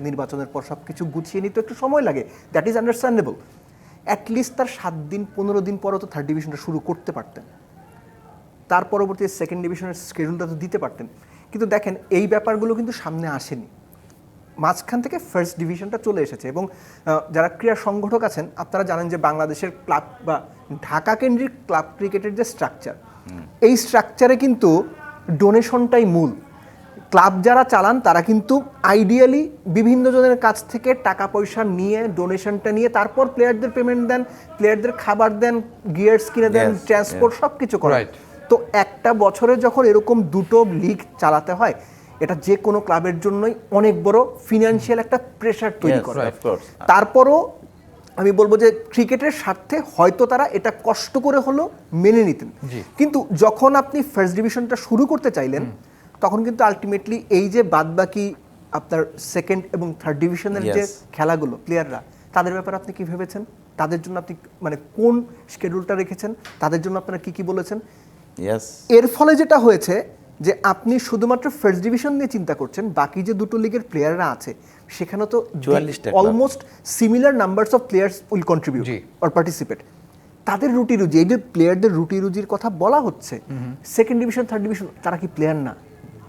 নির্বাচনের পর সবকিছু গুছিয়ে নিতে একটু সময় লাগে, দ্যাট ইজ আন্ডারস্ট্যান্ডেবল। অ্যাটলিস্ট তার 7 দিন 15 দিন পরও তো থার্ড ডিভিশনটা শুরু করতে পারতেন, তার পরবর্তী সেকেন্ড ডিভিশনের স্কেডিউলটা তো দিতে পারতেন। কিন্তু দেখেন এই ব্যাপারগুলো কিন্তু সামনে আসেনি, মাঝখান থেকে ফার্স্ট ডিভিশনটা চলে এসেছে। এবং যারা ক্রীড়া সংগঠক আছেন আপনারা জানেন যে বাংলাদেশের ক্লাব বা ঢাকা কেন্দ্রিক ক্লাব ক্রিকেটের যে স্ট্রাকচার, এই স্ট্রাকচারে কিন্তু ডোনেশনটাই মূল। ক্লাব যারা চালান তারা কিন্তু আইডিয়ালি বিভিন্ন জনের কাছ থেকে টাকা পয়সা নিয়ে ডোনেশনটা নিয়ে তারপর প্লেয়ারদের পেমেন্ট দেন, প্লেয়ারদের খাবার দেন, গিয়ার্স কিনে দেন, ট্রান্সপোর্ট সব কিছু করেন। তো একটা বছরে যখন এরকম দুটো লিগ চালাতে হয়, এটা যে কোনো ক্লাবের জন্যই অনেক বড় ফিনান্সিয়াল একটা প্রেশার তৈরি করে। তারপরও আমি বলবো যে ক্রিকেটের স্বার্থে হয়তো তারা এটা কষ্ট করে হলো মেনে নিতেন, কিন্তু যখন আপনি ফার্স্ট ডিভিশনটা শুরু করতে চাইলেন তখন কিন্তু আলটিমেটলি এই যে বাদবাকি আপনার সেকেন্ড এবং থার্ড ডিভিশনের যে খেলাগুলো প্লেয়াররা, তাদের ব্যাপারে আপনি কি ভেবেছেন? তাদের জন্য আপনি মানে কোন শিডিউলটা রেখেছেন? তাদের জন্য আপনারা কি কি বলেছেন? এর ফলে যেটা হয়েছে যে আপনি শুধুমাত্র ফার্স্ট ডিভিশন নিয়ে চিন্তা করছেন, বাকি যে দুটো লিগের প্লেয়াররা আছে সেখানে তো almost similar numbers of players will contribute or participate. তাদের রুটি রুজি, এই যে প্লেয়ারদের রুটি রুজির কথা বলা হচ্ছে, সেকেন্ড ডিভিশন থার্ড ডিভিশন তারা কি প্লেয়ার না?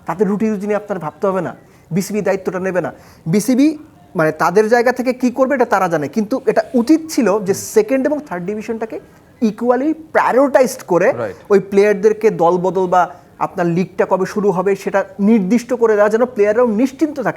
তাদের রুটি রুজি নিয়ে আপনার ভাবতে হবে না? বিসিবি দায়িত্বটা নেবে না? বিসিবি মানে তাদের জায়গা থেকে কি করবে এটা তারা জানে, কিন্তু এটা উচিত ছিল যে সেকেন্ড এবং থার্ড ডিভিশনটাকে ইকুয়ালি প্রায়োরিটাইজড করে ওই প্লেয়ারদেরকে দল বদল বা আপনার লিগটা কবে শুরু হবে সেটা নির্দিষ্ট করে দেওয়া, যেন প্লেয়াররাও নিশ্চিন্ত থাকে।